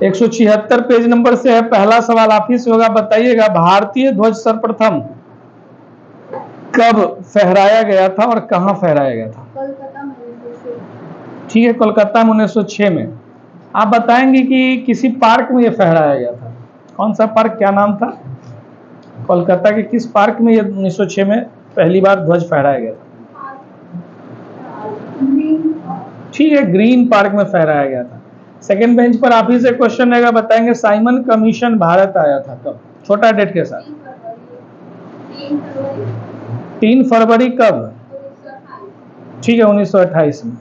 176 page number से है। पहला सवाल आप ही से होगा, बताइएगा भारतीय ध्वज सर्वप्रथम कब फहराया गया था और कहां फहराया गया था? ठीक है, कोलकाता में 1906 में। आप बताएंगे कि किसी पार्क में ये फहराया गया था। कौन सा पार्क, क्या नाम था? कोलकाता के किस पार्क में ये 1906 में पहली बार ध्वज फहराया गया था? ठीक है, ग्रीन पार्क में फहराया गया था। सेकंड बेंच पर आप ही से क्वेश्चन रहेगा, बताएंगे साइमन कमीशन भारत आया था कब? छोटा डेट के साथ। 3 फरवरी कब? ठीक है, 1928 में।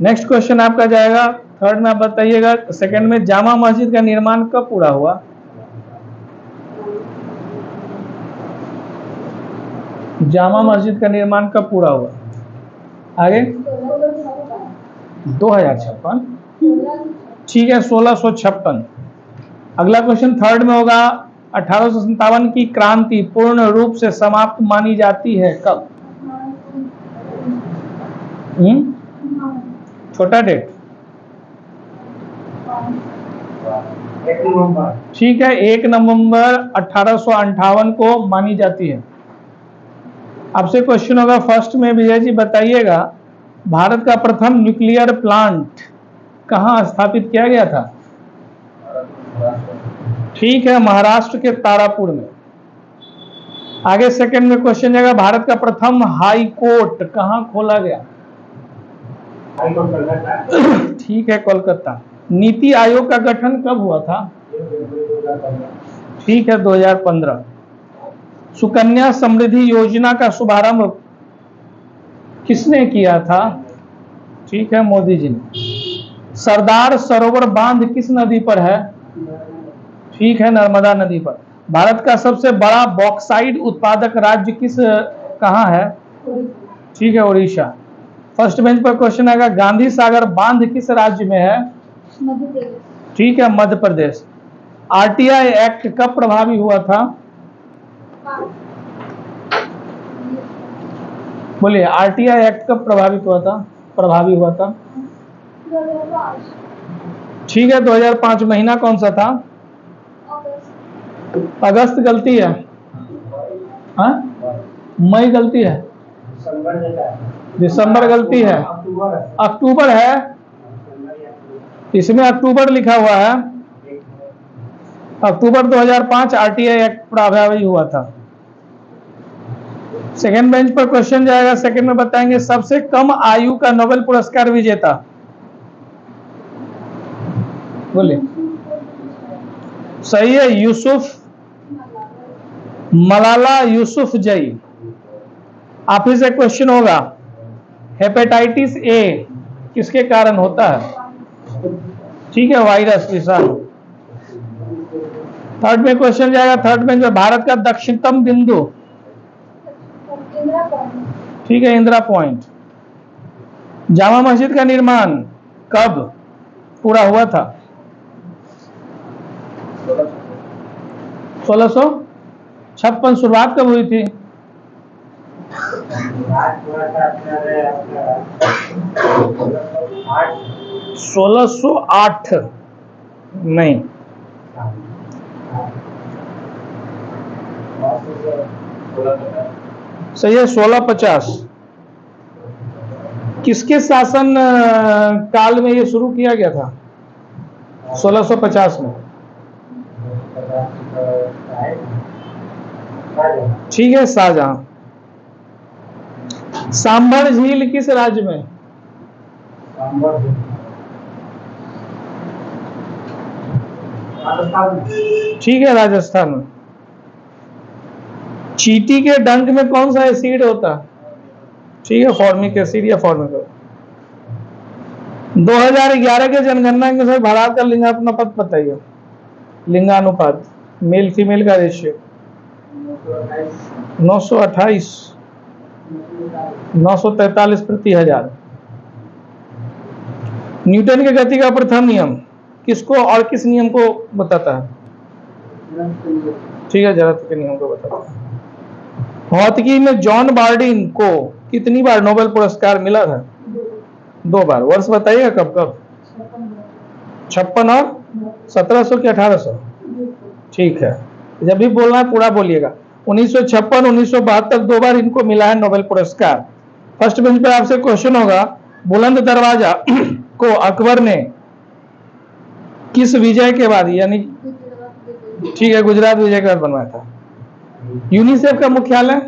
नेक्स्ट क्वेश्चन आपका जाएगा थर्ड में। आप बताइएगा सेकंड में जामा मस्जिद का निर्माण कब पूरा हुआ? जामा मस्जिद का निर्माण कब पूरा हुआ? आगे 2056। ठीक है, 1656। अगला क्वेश्चन थर्ड में होगा, 1857 की क्रांति पूर्ण रूप से समाप्त मानी जाती है कब? छोटा डेट। ठीक है, 1 नवंबर 1858 को मानी जाती है। आपसे क्वेश्चन होगा फर्स्ट में, विजय जी बताइएगा भारत का प्रथम न्यूक्लियर प्लांट कहां स्थापित किया गया था? ठीक है, महाराष्ट्र के तारापुर में। आगे सेकंड में क्वेश्चन जाएगा, भारत का प्रथम हाई कोर्ट कहां खोला गया? ठीक है, कोलकाता। नीति आयोग का गठन कब हुआ था? ठीक है, 2015। सुकन्या समृद्धि योजना का शुभारंभ किसने किया था? ठीक है, मोदी जी ने। सरदार सरोवर बांध किस नदी पर है? ठीक है, नर्मदा नदी पर। भारत का सबसे बड़ा बॉक्साइट उत्पादक राज्य कहां है? ठीक है, उड़ीसा। फर्स्ट बेंच पर क्वेश्चन आएगा, गांधी सागर बांध किस राज्य में है? ठीक है, मध्य प्रदेश। आरटीआई एक्ट कब प्रभावी हुआ था? बोलिए, आरटीआई एक्ट कब प्रभावी हुआ था? ठीक है, 2005। महीना कौन सा था? अगस्त गलती है। हाँ, मई गलती है। दिसंबर गलती है। अक्टूबर है, इसमें अक्टूबर लिखा हुआ है। अक्टूबर 2005 आरटीआई एक्ट प्रभावी हुआ था। सेकेंड बेंच पर क्वेश्चन जाएगा, सेकेंड में बताएंगे सबसे कम आयु का नोबेल पुरस्कार विजेता। बोलिए, सही है, मलाला यूसुफजई। आप ही से क्वेश्चन होगा, हेपेटाइटिस ए किसके कारण होता है? ठीक है, वायरस, विषाणु। थर्ड में क्वेश्चन जाएगा, थर्ड में जो भारत का दक्षिणतम बिंदु। ठीक है, इंदिरा पॉइंट। जामा मस्जिद का निर्माण कब पूरा हुआ था? 1656। शुरुआत कब हुई थी? 1608 नहीं, सही है, 1650। किसके शासन काल में ये शुरू किया गया था? 1650 में। ठीक है, शाहजहां। सांभर झील किस राज्य में? ठीक है, राजस्थान में। चींटी के डंक में कौन सा एसिड होता है? ठीक है, फॉर्मिक एसिड या फॉर्मिक। 2011 के जनगणना के अनुसार भारत का लिंगानुपात बताइए। लिंगानुपात, मेल फीमेल का रेशियो 928, 943 प्रति हजार। न्यूटन के गति का प्रथम नियम किसको और किस नियम को बताता है? ठीक है, जड़त्व के नियम को बताता है। भौतिकी में जॉन बार्डिन को कितनी बार नोबेल पुरस्कार मिला था? 2 बार। वर्ष बताइएगा कब कब? 56 और 1700 कि 1800? ठीक है, जब भी बोलना है पूरा बोलिएगा। 1956, 1972 दो बार इनको मिला है नोबेल पुरस्कार। फर्स्ट बेंच पर आपसे क्वेश्चन होगा, बुलंद दरवाजा को अकबर ने किस विजय के बाद, यानी ठीक है, गुजरात विजय के बाद बनवाया था। यूनिसेफ का मुख्यालय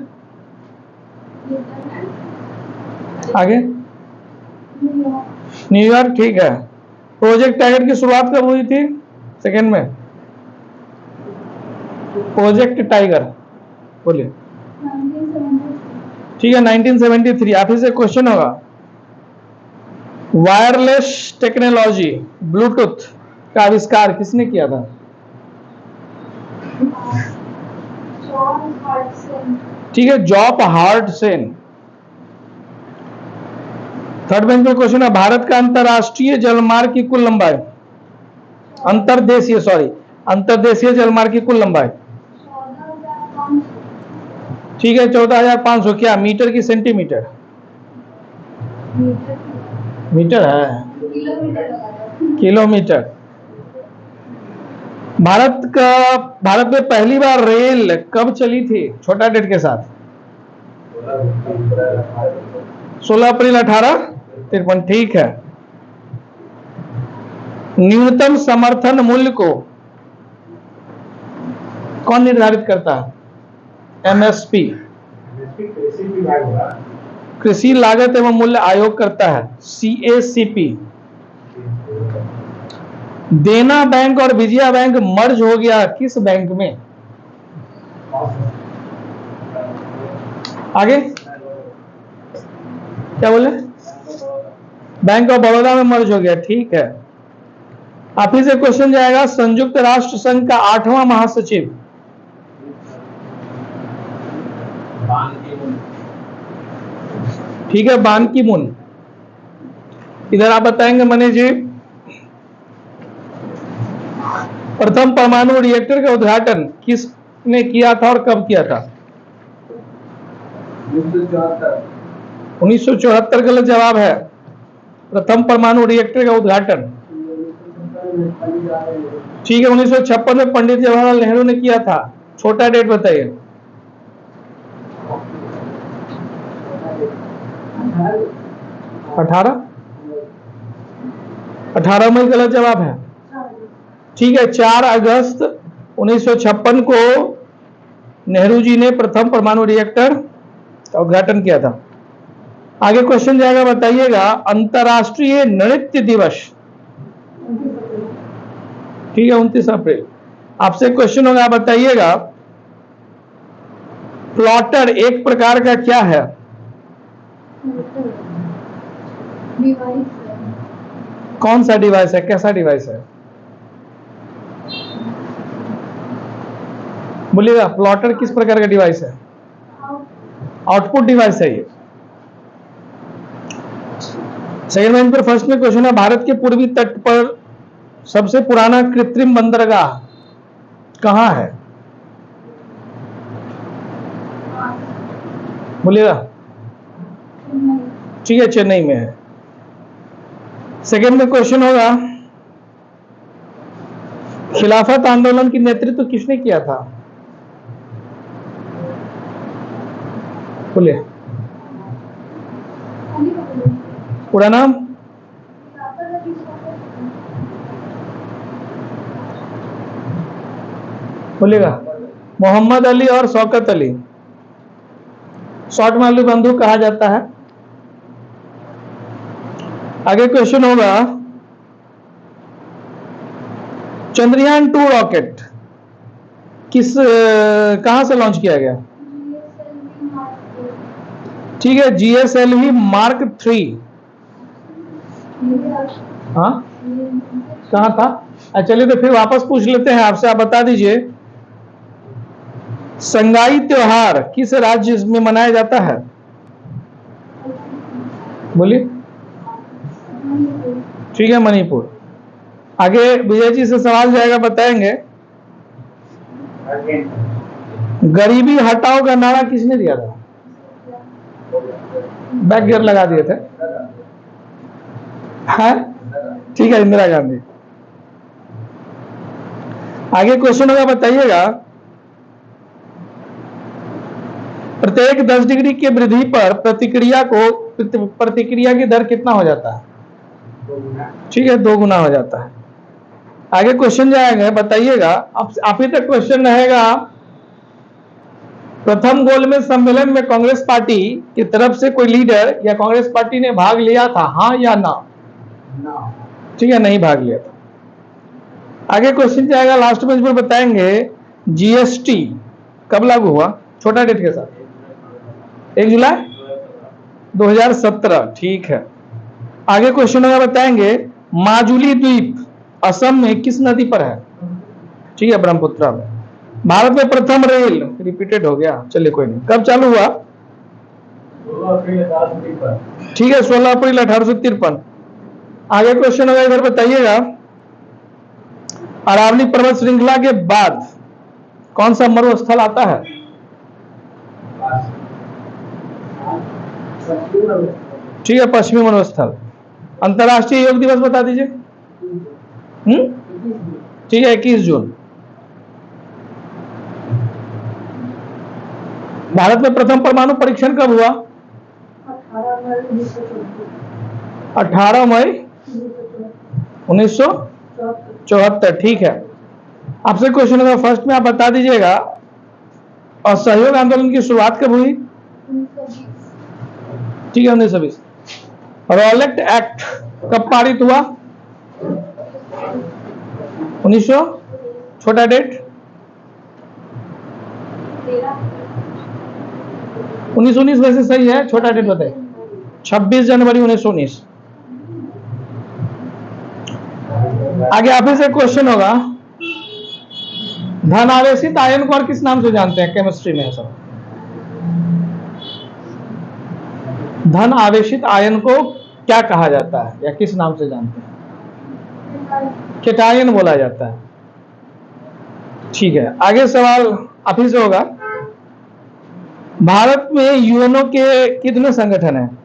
आगे न्यूयॉर्क, ठीक है। प्रोजेक्ट टाइगर की शुरुआत कब हुई थी? सेकेंड में प्रोजेक्ट टाइगर बोलिए। ठीक है, 1973। आप ही से क्वेश्चन होगा, वायरलेस टेक्नोलॉजी ब्लूटूथ का आविष्कार किसने किया था? ठीक है, जॉब हार्डसेन। थर्ड बेंच में क्वेश्चन है, भारत का अंतरराष्ट्रीय जलमार्ग की कुल लंबाई, अंतरदेशीय जलमार्ग की कुल लंबाई, ठीक है 14,500। क्या मीटर की सेंटीमीटर? मीटर है, किलोमीटर। भारत में पहली बार रेल कब चली थी छोटा डेट के साथ? 16 अप्रैल 1853, ठीक है। न्यूनतम समर्थन मूल्य को कौन निर्धारित करता है? एमएसपी, कृषि लागत एवं मूल्य आयोग करता है, सीएसीपी। देना बैंक और विजया बैंक मर्ज हो गया किस बैंक में? आगे क्या बोले? बैंक ऑफ बड़ौदा में मर्ज हो गया, ठीक है। आप ही से क्वेश्चन जाएगा, संयुक्त राष्ट्र संघ का 8वां महासचिव? ठीक है, बान की मून। इधर आप बताएंगे मनीष जी, प्रथम परमाणु रिएक्टर का उद्घाटन किसने किया था और कब किया था? 1974 गलत जवाब है। प्रथम परमाणु रिएक्टर का उद्घाटन, ठीक है, 1956 में पंडित जवाहरलाल नेहरू ने किया था। छोटा डेट बताइए। 18 में गलत जवाब है। ठीक है, 4 अगस्त 1956 को नेहरू जी ने प्रथम परमाणु रिएक्टर का उद्घाटन किया था। आगे क्वेश्चन जाएगा, बताइएगा, अंतरराष्ट्रीय नृत्य दिवस, ठीक है 29 अप्रैल। आपसे क्वेश्चन होगा, बताइएगा, प्लॉटर एक प्रकार का क्या है? डिवाइस है। कौन सा डिवाइस है, कैसा डिवाइस है? बोलिएगा, प्लॉटर किस प्रकार का डिवाइस है? आउटपुट डिवाइस है ये। सेकंड लाइन पर फर्स्ट में क्वेश्चन है, भारत के पूर्वी तट पर सबसे पुराना कृत्रिम बंदरगाह कहां है? बोलिएगा, ठीक है, चेन्नई में है। सेकंड में क्वेश्चन होगा, खिलाफत आंदोलन की नेतृत्व किसने किया था? बोलिए, पूरा नाम? बोलिएगा, मोहम्मद अली और शौकत अली। शॉर्ट में अली बंधु कहा जाता है। आगे क्वेश्चन होगा, चंद्रयान 2 रॉकेट कहां से लॉन्च किया गया? ठीक है, GSLV Mark 3। हाँ, कहां था? चलिए तो फिर वापस पूछ लेते हैं आपसे, आप बता दीजिए, संगाई त्योहार किस राज्य में मनाया जाता है? बोलिए, ठीक है, मणिपुर। आगे विजय जी से सवाल जाएगा, बताएंगे, गरीबी हटाओ का नारा किसने दिया था? बैक गियर लगा दिए थे, हाँ ठीक है, इंदिरा गांधी। आगे क्वेश्चन होगा, बताइएगा प्रत्येक 10 डिग्री की वृद्धि पर प्रतिक्रिया की दर कितना हो जाता है? ठीक है, 2 गुना हो जाता है। आगे क्वेश्चन जाएगा, बताइएगा। अब अभी तक क्वेश्चन रहेगा, प्रथम गोलमेज सम्मेलन में कांग्रेस पार्टी की तरफ से कोई लीडर या कांग्रेस पार्टी ने भाग लिया था, हाँ या ना? ठीक है, नहीं भाग लिया था। आगे क्वेश्चन जाएगा, लास्ट में इसमें बताएंगे जीएसटी कब लागू हुआ, छोटा डेट के साथ? 1 जुलाई 2017। ठीक है। आगे क्वेश्चन होगा, बताएंगे माजुली द्वीप असम में किस नदी पर है? ठीक है, ब्रह्मपुत्र में। भारत में प्रथम रेल, रिपीटेड हो गया, चलिए कोई नहीं, कब चालू हुआ? 16 अप्रैल 1853। ठीक है, 16 अप्रैल 1853। आगे क्वेश्चन होगा, इधर बताइएगा, अरावली पर्वत श्रृंखला के बाद कौन सा मरुस्थल आता है? ठीक है, पश्चिमी मरुस्थल। अंतर्राष्ट्रीय योग दिवस बता दीजिए। ठीक है, 21 जून। भारत में प्रथम परमाणु परीक्षण कब हुआ? 18 मई 1974। ठीक है। आपसे क्वेश्चन होगा, फर्स्ट में आप बता दीजिएगा, असहयोग आंदोलन की शुरुआत कब हुई? ठीक है, 1920। रॉलेट एक्ट कब पारित हुआ? 1900, छोटा डेट? 1919 वैसे सही है, छोटा डेट बताइए। 26 जनवरी 1919। आगे आप ही से क्वेश्चन होगा, धन आवेशित आयन को और किस नाम से जानते हैं केमिस्ट्री में? सब धन आवेशित आयन को क्या कहा जाता है या किस नाम से जानते हैं? केटायन बोला जाता है। ठीक है। आगे सवाल आप ही से होगा, भारत में यूएनओ के कितने संगठन हैं?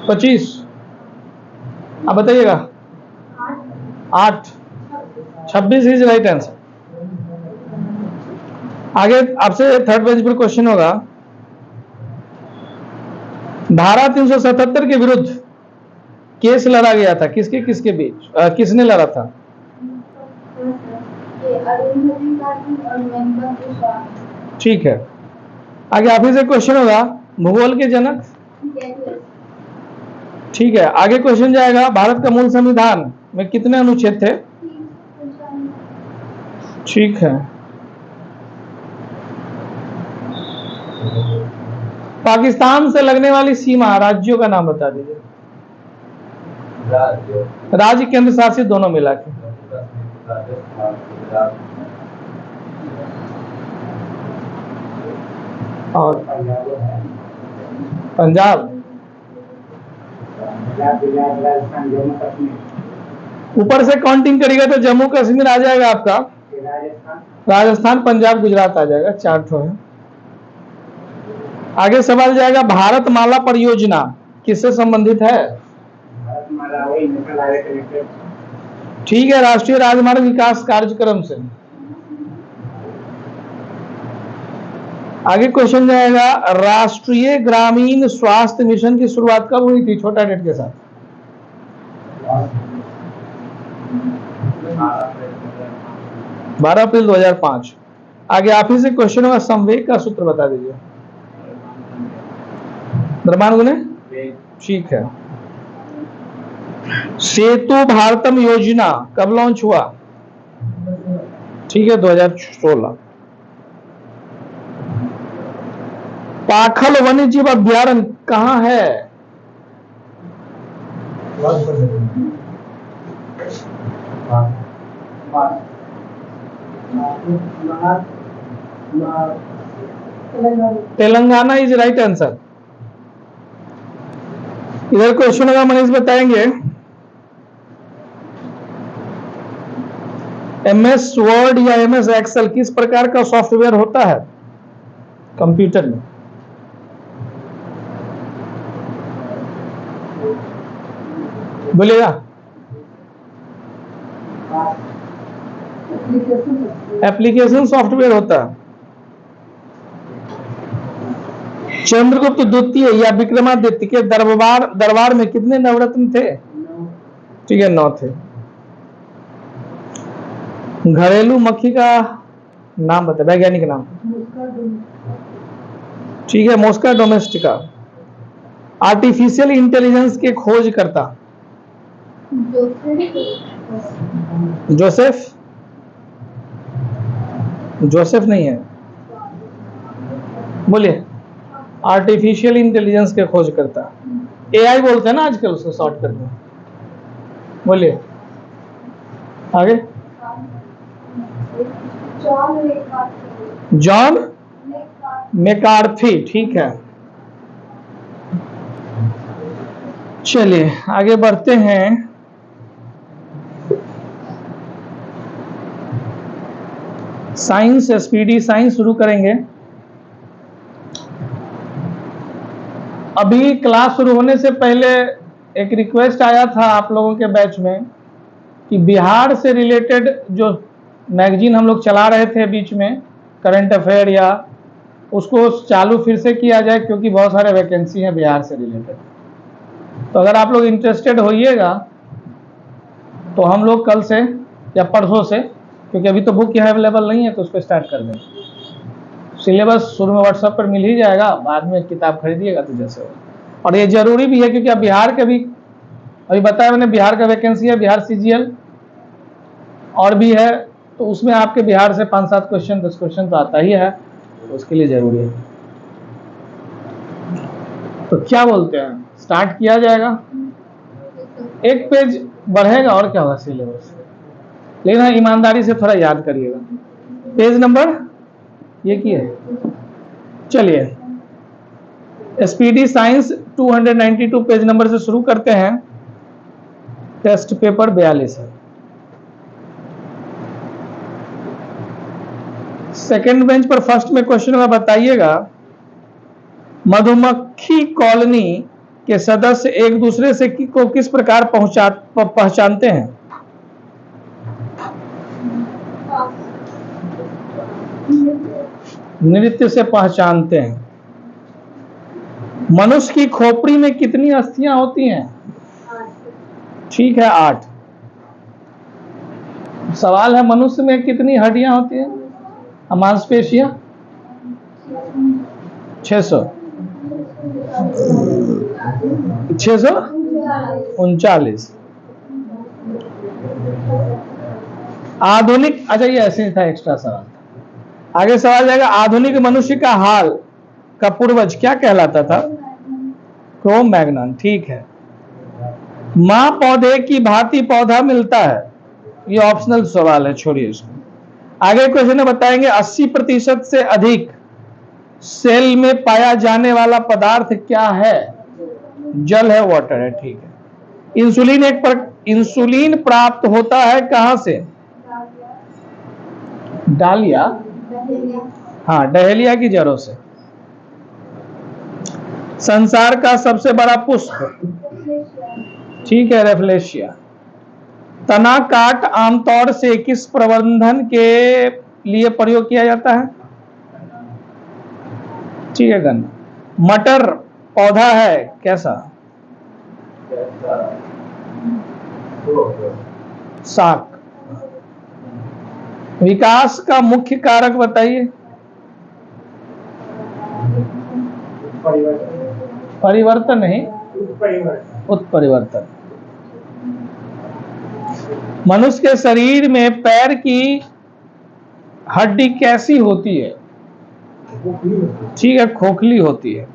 25। आप बताइएगा। 8। 26 इज राइट आंसर। आगे आपसे थर्ड पेज पर क्वेश्चन होगा, धारा 377 के विरुद्ध केस लड़ा गया था, किसके किसके बीच, किसने लड़ा था? ठीक है। आगे आप ही से क्वेश्चन होगा, भूगोल के जनक? ठीक है। आगे क्वेश्चन जाएगा, भारत का मूल संविधान में कितने अनुच्छेद थे? ठीक है। पाकिस्तान से लगने वाली सीमा राज्यों का नाम बता दीजिए। राज्य केंद्र शासित दोनों मिला के। और पंजाब, ऊपर से काउंटिंग करेगा तो जम्मू कश्मीर आ जाएगा आपका, राजस्थान, पंजाब, गुजरात आ जाएगा, 4 ठो है। आगे सवाल जाएगा, भारत माला परियोजना किससे संबंधित है? ठीक है, राष्ट्रीय राजमार्ग विकास कार्यक्रम से। आगे क्वेश्चन जाएगा, राष्ट्रीय ग्रामीण स्वास्थ्य मिशन की शुरुआत कब हुई थी, छोटा डेट के साथ? 12 अप्रैल 2005। आगे आप ही से क्वेश्चन होगा, संवेग का सूत्र बता दीजिए। द्रव्यमान गुणे। ठीक है। सेतु भारतम योजना कब लॉन्च हुआ? ठीक है, 2016। पाखल वन्य जीव अभ्यारण्य कहाँ है? Telangana is right answer. इधर क्वेश्चन होगा, मनीष बताएंगे, MS वर्ड या MS एक्सेल किस प्रकार का सॉफ्टवेयर होता है कंप्यूटर में? बोलिएगा। एप्लीकेशन सॉफ्टवेयर होता है। चंद्रगुप्त द्वितीय या विक्रमादित्य के दरबार में कितने नवरत्न थे? ठीक है, 9 थे। घरेलू मक्खी का नाम बताए, वैज्ञानिक नाम। ठीक है, मोस्का डोमेस्टिका। आर्टिफिशियल इंटेलिजेंस के खोजकर्ता? जोसेफ? जोसेफ नहीं है, बोलिए। आर्टिफिशियल इंटेलिजेंस के खोजकर्ता एआई बोलते हैं ना आजकल उसको शॉर्टकट में, बोलिए आगे। जॉन मैकार्थी, ठीक है। चलिए आगे बढ़ते हैं। साइंस, स्पीडी साइंस शुरू करेंगे। अभी क्लास शुरू होने से पहले एक रिक्वेस्ट आया था आप लोगों के बैच में कि बिहार से रिलेटेड जो मैगजीन हम लोग चला रहे थे बीच में, करंट अफेयर, या उसको चालू फिर से किया जाए, क्योंकि बहुत सारे वैकेंसी हैं बिहार से रिलेटेड। तो अगर आप लोग इंटरेस्टेड होइएगा तो हम लोग कल से या परसों से, क्योंकि अभी तो बुक यहाँ अवेलेबल नहीं है, तो उसको स्टार्ट कर देंगे। सिलेबस शुरू में व्हाट्सएप पर मिल ही जाएगा, बाद में किताब खरीदिएगा तो जैसे हो। और ये जरूरी भी है क्योंकि अब बिहार के भी, अभी बताया मैंने, बिहार का वैकेंसी है, बिहार सीजीएल और भी है, तो उसमें आपके बिहार से 5-7 क्वेश्चन 10 क्वेश्चन तो आता ही है, तो उसके लिए जरूरी है। तो क्या बोलते हैं, स्टार्ट किया जाएगा? एक पेज बढ़ेगा और क्या होगा सिलेबस, लेकिन हाँ ईमानदारी से थोड़ा याद करिएगा। पेज नंबर ये की है। चलिए स्पीडी साइंस 292 पेज नंबर से शुरू करते हैं। टेस्ट पेपर 42 है। सेकंड बेंच पर फर्स्ट में क्वेश्चन में बताइएगा, मधुमक्खी कॉलोनी के सदस्य एक दूसरे से को किस प्रकार पहचानते हैं? नृत्य से पहचानते हैं। मनुष्य की खोपड़ी में कितनी अस्थियां होती हैं? ठीक है, 8। सवाल है मनुष्य में कितनी हड्डियां होती हैं, मांसपेशियां? 639। आधुनिक, अच्छा ये ऐसे ही था, एक्स्ट्रा सवाल। आगे सवाल जाएगा, आधुनिक मनुष्य का हाल का पूर्वज क्या कहलाता था? क्रो मैग्नन, ठीक है। मां पौधे की भांति पौधा मिलता है, ये ऑप्शनल सवाल है, छोड़िए इसको। आगे क्वेश्चन में बताएंगे 80% से अधिक सेल में पाया जाने वाला पदार्थ क्या है? जल है, वाटर है, ठीक है। इंसुलिन प्राप्त होता है कहां से? डालिया, हाँ, डहेलिया की जड़ों से। संसार का सबसे बड़ा पुष्प? ठीक है, रेफलेशिया। तना काट आमतौर से किस प्रबंधन के लिए प्रयोग किया जाता है? ठीक है, गन्ना। मटर पौधा है कैसा? साग। विकास का मुख्य कारक बताइए। परिवर्तन नहीं, उत्परिवर्तन। मनुष्य के शरीर में पैर की हड्डी कैसी होती है? ठीक है, खोखली होती है।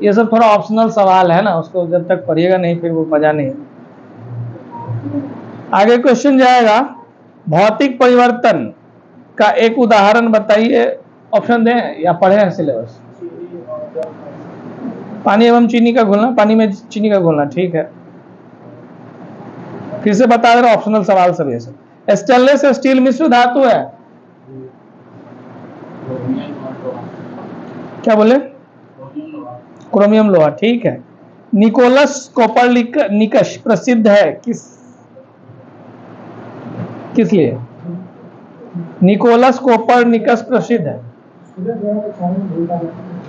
ये सब थोड़ा ऑप्शनल सवाल है ना, उसको जब तक पढ़िएगा नहीं फिर वो मजा नहीं। आगे क्वेश्चन जाएगा, भौतिक परिवर्तन का एक उदाहरण बताइए। ऑप्शन दें या पढ़े सिलेबस? पानी एवं चीनी का घुलना, पानी में चीनी का घुलना, ठीक है। फिर से बता दे रहा, ऑप्शनल सवाल सब ये सब। स्टेनलेस स्टील मिश्र धातु है, क्या बोले? क्रोमियम लोहा, ठीक है। निकोलस कोपरनिकस प्रसिद्ध है किस लिए? निकोलस कोपरनिकस प्रसिद्ध है।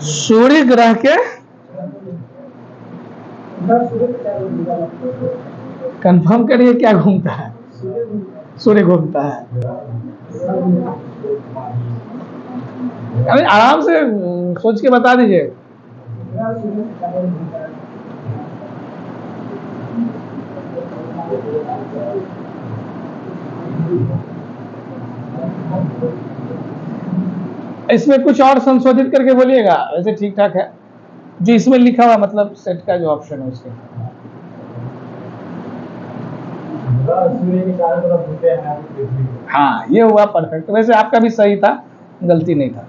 सूर्य ग्रह के कंफर्म करिए क्या घूमता है? सूर्य घूमता है। अरे आराम से सोच के बता दीजिए। इसमें कुछ और संशोधित करके बोलिएगा, वैसे ठीक ठाक है जो इसमें लिखा हुआ, मतलब सेट का जो ऑप्शन है उसके। हाँ ये हुआ परफेक्ट। वैसे आपका भी सही था, गलती नहीं था।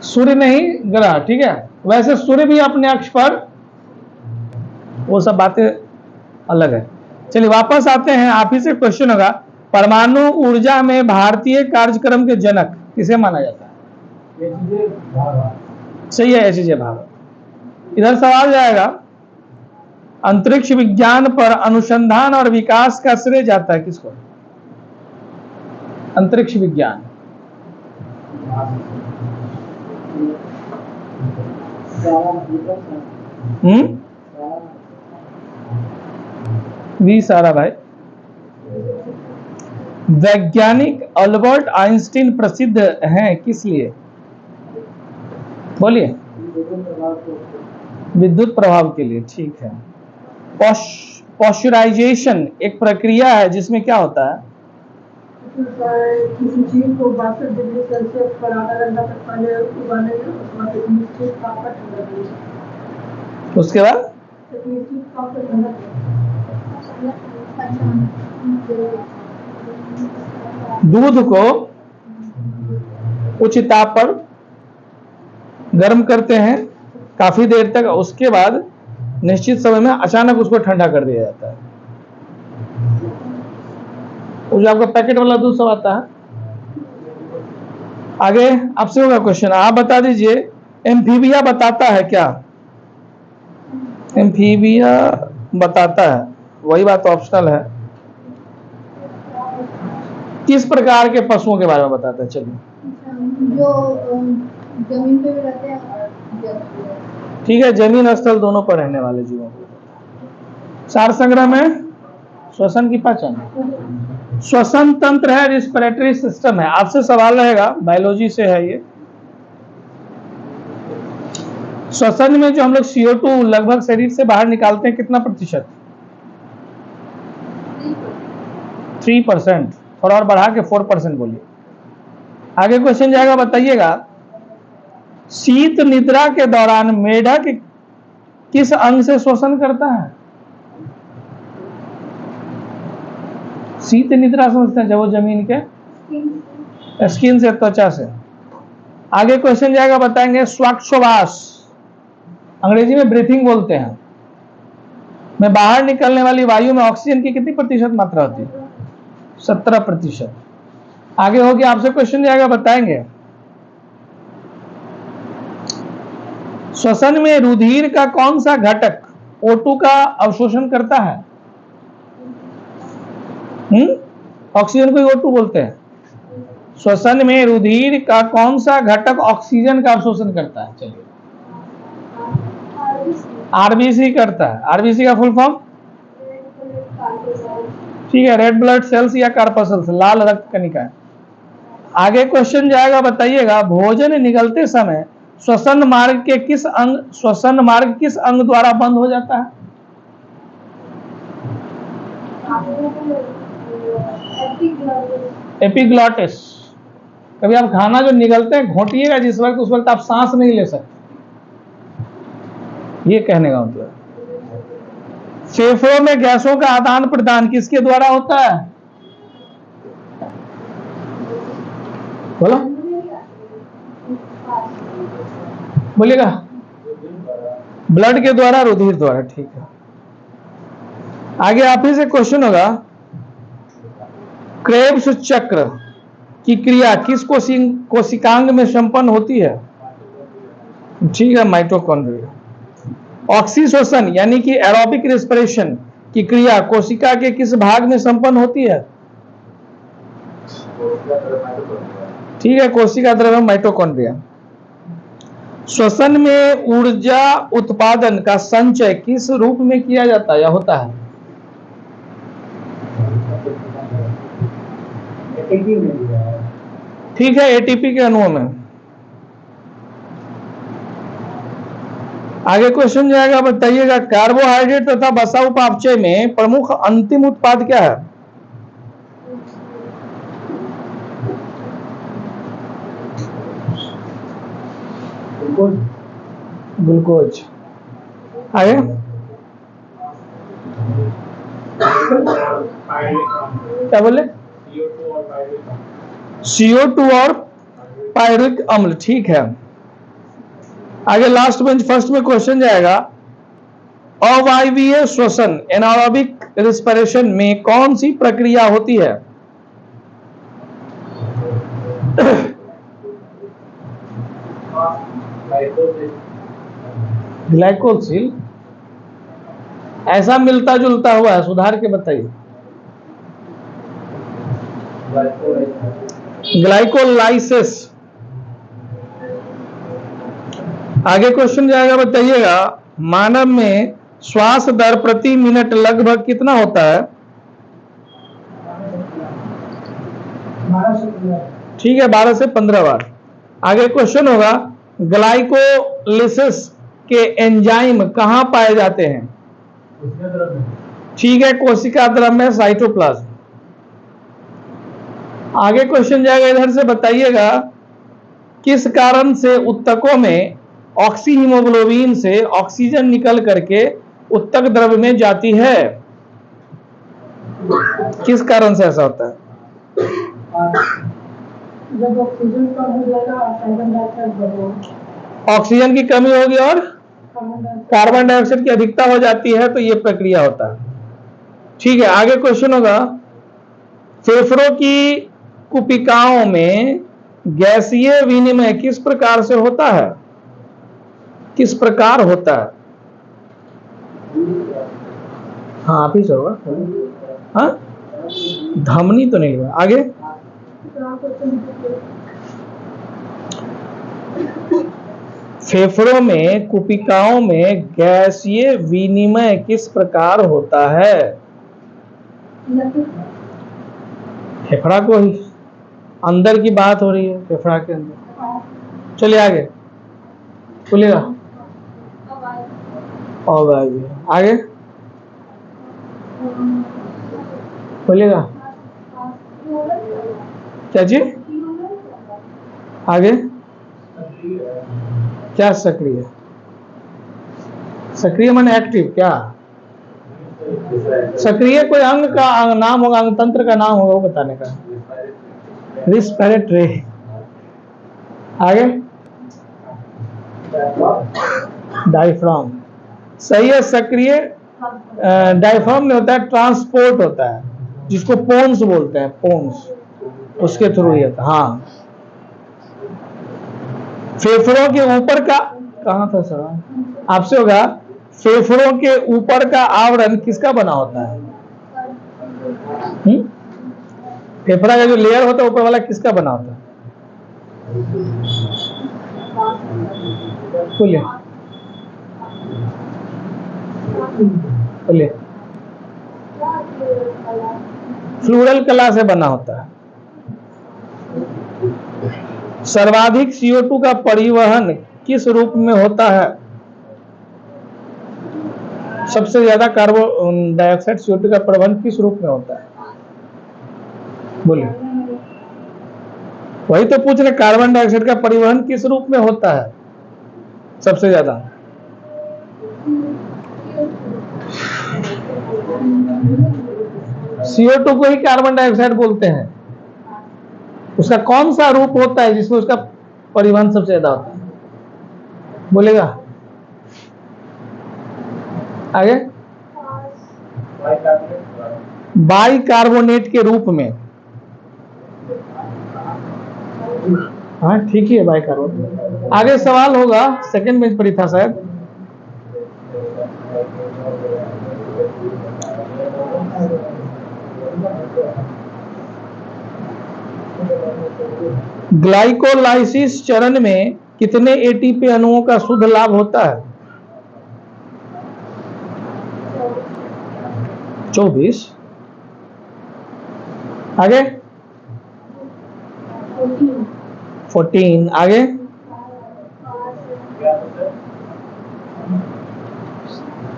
सूर्य नहीं ग्रह, ठीक है। वैसे सूर्य भी अपने अक्ष पर, वो सब बातें अलग है। चलिए वापस आते हैं, आप ही से क्वेश्चन होगा, परमाणु ऊर्जा में भारतीय कार्यक्रम के जनक किसे माना जाता है? सही है, एचजे भारत। इधर सवाल जाएगा, अंतरिक्ष विज्ञान पर अनुसंधान और विकास का श्रेय जाता है किसको? अंतरिक्ष विज्ञान। वी सारा भाई। वैज्ञानिक अल्बर्ट आइंस्टीन प्रसिद्ध हैं किस लिए? बोलिए। विद्युत प्रभाव के लिए, ठीक है। पॉस्चराइजेशन एक प्रक्रिया है जिसमें क्या होता है? किसी चीज को 62 डिग्री सेल्सियस पर आधा घंटा तक पहले उबालेंगे, उसके बाद एक निश्चित ताप पर ठंडा करेंगे। उसके बाद एक निश्चित ताप पर ठंडा दूध को उच्च ताप पर गर्म करते हैं काफी देर तक, उसके बाद निश्चित समय में अचानक उसको ठंडा कर दिया जाता है। वो जो आपका पैकेट वाला दूध सब आता है। आगे आपसे होगा क्वेश्चन, आप बता दीजिए एम्फीबिया बताता है क्या? एम्फीबिया बताता है, वही बात ऑप्शनल है। किस प्रकार के पशुओं के बारे में बताता है? चलिए जो जमीन पे भी रहते हैं, ठीक है, जमीन स्थल दोनों पर रहने वाले जीवों को। सार संग्रह में श्वसन की पहचान, श्वसन तंत्र है, रिस्पिरेटरी सिस्टम है। आपसे सवाल रहेगा, बायोलॉजी से है ये। श्वसन में जो हम लोग CO2 लगभग शरीर से बाहर निकालते हैं, कितना प्रतिशत? 3%। थोड़ा और बढ़ा के 4% बोलिए। आगे क्वेश्चन जाएगा, बताइएगा शीत निद्रा के दौरान मेढक किस अंग से श्वसन करता है? शीत निद्रा समझते हैं जब वो जमीन के स्किन से, त्वचा से। आगे क्वेश्चन जाएगा, बताएंगे श्वासोच्छ्वास, अंग्रेजी में ब्रीथिंग बोलते हैं, में बाहर निकलने वाली वायु में ऑक्सीजन की कितनी प्रतिशत मात्रा होती है? 17%। आगे होगी आपसे क्वेश्चन जाएगा, बताएंगे श्वसन में रुधिर का कौन सा घटक O2 का अवशोषण करता है? ऑक्सीजन को O2 बोलते हैं। श्वसन में रुधिर का कौन सा घटक ऑक्सीजन का अवशोषण करता है? चलिए आरबीसी करता है। आरबीसी का फुल फॉर्म, ठीक है, रेड ब्लड सेल्स या कार्पसल्स, लाल रक्त कणिका। आगे क्वेश्चन जाएगा, बताइएगा भोजन निगलते समय श्वसन मार्ग किस अंग द्वारा बंद हो जाता है? एपिग्लॉटिस। कभी आप खाना जो निगलते हैं घोटिएगा जिस वक्त, उस वक्त आप सांस नहीं ले सकते, ये कहने का मतलब। फेफड़ों में गैसों का आदान प्रदान किसके द्वारा होता है? बोलो, बोलिएगा। ब्लड के द्वारा, रुधिर द्वारा, ठीक है। आगे आप ही से क्वेश्चन होगा, क्रेब्स चक्र की क्रिया किस कोशिकांग में संपन्न होती है? ठीक है, माइटोकॉन्ड्रिया। ऑक्सीश्वसन यानी कि एरोबिक रेस्पिरेशन की क्रिया कोशिका के किस भाग में संपन्न होती है? ठीक है, कोशिका द्रव्य माइटोकॉन्ड्रिया। श्वसन में ऊर्जा उत्पादन का संचय किस रूप में किया जाता है या होता है? ठीक है, एटीपी के अणुओं में। आगे क्वेश्चन जाएगा, बताइएगा कार्बोहाइड्रेट तथा वसा उपापचय में प्रमुख अंतिम उत्पाद क्या है? ग्लूकोज। आगे क्या बोले? CO2 और पायरुविक अम्ल। ठीक है, आगे लास्ट बेंच फर्स्ट में क्वेश्चन जाएगा, अवायवीय श्वसन एनारोबिक रिस्पिरेशन में कौन सी प्रक्रिया होती है? ग्लाइकोसिल। ऐसा मिलता जुलता हुआ है, सुधार के बताइए। ग्लाइकोलाइसिस। आगे क्वेश्चन जाएगा, बताइएगा मानव में श्वास दर प्रति मिनट लगभग कितना होता है? ठीक है, 12 से 15 बार। आगे क्वेश्चन होगा, ग्लाइकोलिसिस के एंजाइम कहां पाए जाते हैं? ठीक है, कोशिका द्रव्य में, साइटोप्लाज्म। आगे क्वेश्चन जाएगा, इधर से बताइएगा किस कारण से उत्तकों में ऑक्सी हीमोग्लोबिन से ऑक्सीजन निकल करके उत्तक द्रव्य में जाती है? किस कारण से ऐसा होता है? जब ऑक्सीजन कम हो जाएगा, कार्बन डाइऑक्साइड बढ़ेगा। ऑक्सीजन की कमी होगी और कार्बन डाइऑक्साइड की अधिकता हो जाती है, तो यह प्रक्रिया होता है। ठीक है, आगे क्वेश्चन होगा, फेफड़ों की कुपिकाओं में गैसीय विनिमय किस प्रकार से होता है? किस प्रकार होता है? हाँ, आप ही से होगा। हाँ, धमनी तो नहीं हुआ। आगे फेफड़ों में कुपिकाओं में गैसीय विनिमय किस प्रकार होता है? फेफड़ा को ही, अंदर की बात हो रही है, फेफड़ा के अंदर। चलिए आगे बोलिएगा। और आगे बोलिएगा। क्या जी? आगे क्या सक्रिय? सक्रिय माने एक्टिव। क्या सक्रिय? कोई अंग का नाम होगा, अंग तंत्र का नाम होगा, वो बताने का। रिस्पिरेटरी। आगे डायफ्राम। सही है, सक्रिय डायफ्राम में होता है, ट्रांसपोर्ट होता है, जिसको पोन्स बोलते हैं, पोन्स, उसके थ्रू ही होता है। हाँ, फेफड़ों के ऊपर का, कहां था सर आपसे होगा, फेफड़ों के ऊपर का आवरण किसका बना होता है? फेफड़ा का जो लेयर होता है ऊपर वाला, किसका बना होता है? बोलिए बोलिए। फ्लूरल कला से बना होता है। सर्वाधिक CO2 का परिवहन किस रूप में होता है? सबसे ज्यादा कार्बन डाइऑक्साइड CO2 का परिवहन किस रूप में होता है? बोलिए। वही तो पूछ रहे, कार्बन डाइऑक्साइड का परिवहन किस रूप में होता है सबसे ज्यादा? CO2 को ही कार्बन डाइऑक्साइड बोलते हैं। उसका कौन सा रूप होता है जिसमें उसका परिवहन सबसे ज्यादा होता है? बोलेगा। आगे बाइकार्बोनेट के रूप में। हाँ ठीक ही है, बाइकार्बोनेट। आगे सवाल होगा, सेकंड बेंच पर ही था शायद। ग्लाइकोलाइसिस चरण में कितने एटीपी अणुओं का शुद्ध लाभ होता है? 24। आगे 14। आगे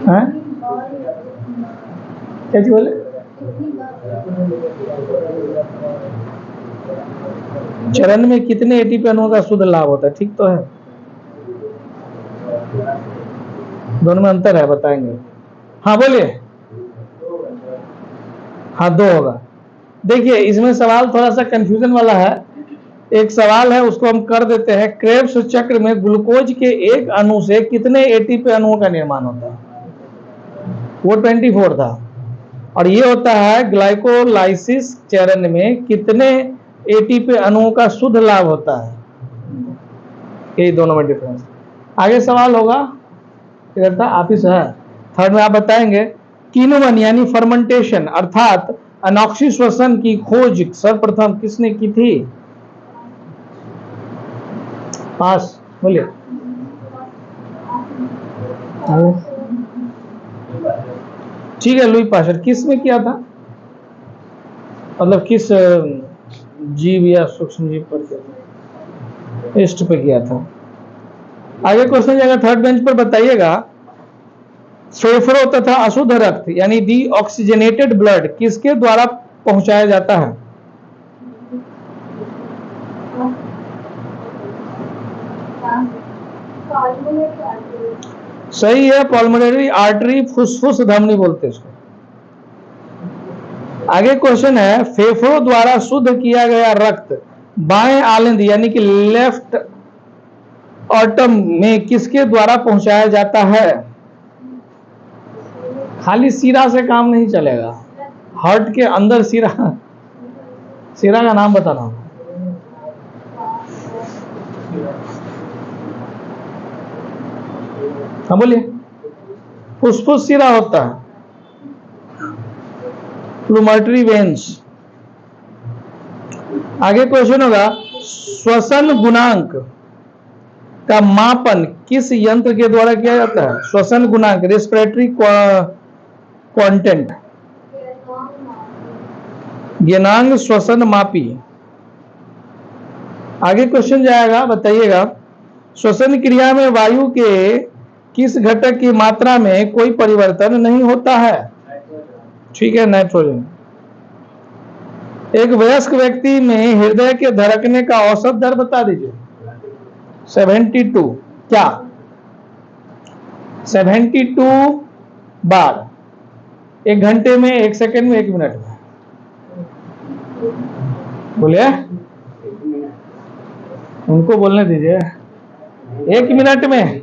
हैं? क्या चीज बोले? चरण में कितने एटीपी अणुओं का शुद्ध लाभ होता है? ठीक तो है, दोनों में अंतर है, बताएंगे। हाँ बोलिए। हाँ 2 होगा। देखिए इसमें सवाल थोड़ा सा कंफ्यूजन वाला है। एक सवाल है उसको हम कर देते हैं। क्रेब्स चक्र में ग्लूकोज के एक अणु से कितने एटीपी अणुओं का निर्माण होता है? वो 24 था। और ये होता है ग्लाइकोलाइसिस चरण में कितने एटीपी अणुओं का शुद्ध लाभ होता है? ये दोनों में डिफरेंस। आगे सवाल होगा, इधर था आप ही से है। थर्ड में आप बताएंगे किण्वन यानी फर्मेंटेशन अर्थात अनॉक्सी श्वसन की खोज सर्वप्रथम किसने की थी? पास बोलिए। ठीक है, लुई पास्चर। किस में किया था? मतलब किस जीव या सूक्ष्म जीव पर किया था? ईस्ट पे किया था। आगे क्वेश्चन जाएगा थर्ड बेंच पर, बताइएगा फेफड़ों तथा अशुद्ध रक्त यानी डी ऑक्सीजनेटेड ब्लड किसके द्वारा पहुंचाया जाता है? सही है, पल्मोनरी आर्टरी, फुसफुस धमनी बोलते इसको। आगे क्वेश्चन है फेफड़ों द्वारा शुद्ध किया गया रक्त बाएं आलिंद यानी कि लेफ्ट ऑटम में किसके द्वारा पहुंचाया जाता है? खाली सिरा से काम नहीं चलेगा, हार्ट के अंदर सिरा का नाम बताना। हाँ बोलिए। फुसफुस सिरा होता है, प्लूमेटरी वेन्स। आगे क्वेश्चन होगा श्वसन गुणांक का मापन किस यंत्र के द्वारा किया जाता है? श्वसन गुणांक रेस्पिरेटरी क्वांटेंट, ज्ञानांग श्वसन मापी। आगे क्वेश्चन जाएगा, बताइएगा श्वसन क्रिया में वायु के किस घटक की मात्रा में कोई परिवर्तन नहीं होता है? ठीक है, नाइट्रोजन। एक वयस्क व्यक्ति में हृदय के धड़कने का औसत दर बता दीजिए। 72। क्या? 72 बार। 1 घंटे में, 1 सेकंड में, 1 मिनट में? बोलिए, उनको बोलने दीजिए। 1 मिनट में